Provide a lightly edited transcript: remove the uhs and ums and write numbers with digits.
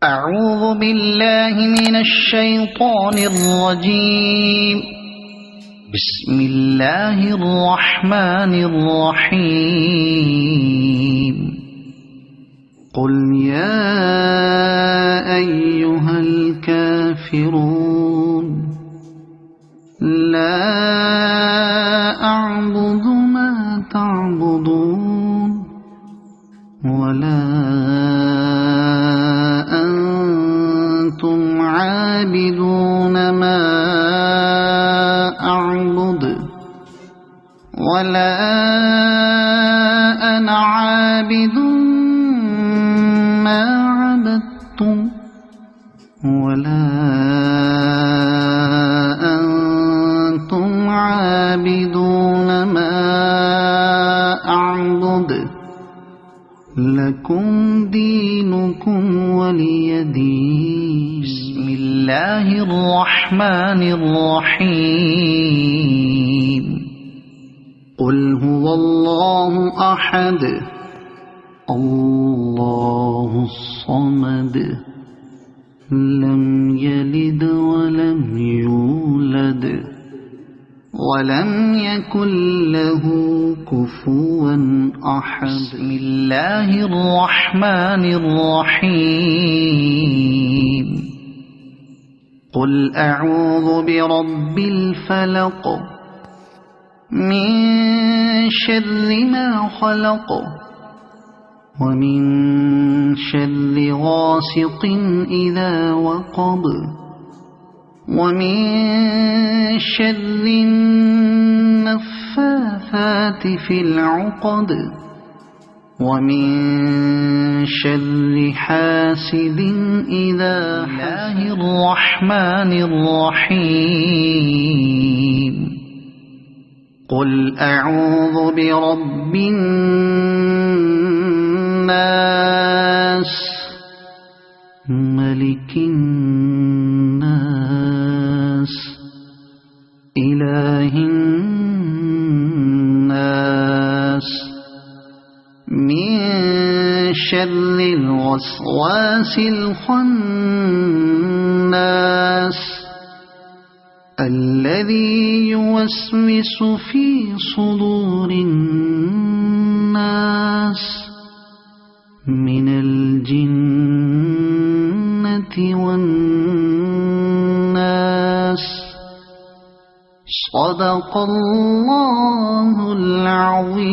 أعوذ بالله من الشيطان الرجيم. بسم الله الرحمن الرحيم. قل يا أيها الكافرون لا أعبد ما تعبدون ولا أنتم عابدون ما أعبد ولا أنا عابد ما عبدتم ولا أنتم عابدون ما أعبد لكم دينكم ولي دين. بسم الله الرحمن الرحيم. قل هو الله أحد الله الصمد لم يلد ولم يولد ولم يكن له كفوا أحد. بسم الله الرحمن الرحيم. قل أعوذ برب الفلق من شر ما خلق ومن شر غاسق إذا وقب ومن شر النفاثات في العقد ومن شر حاسد إذا حسد. الله الرحمن الرحيم. قل أعوذ برب الناس ملك الناس إله الناس من شر الوسواس الخناس الذي يوسوس في صدور الناس من الجنة والناس. صدق الله العظيم.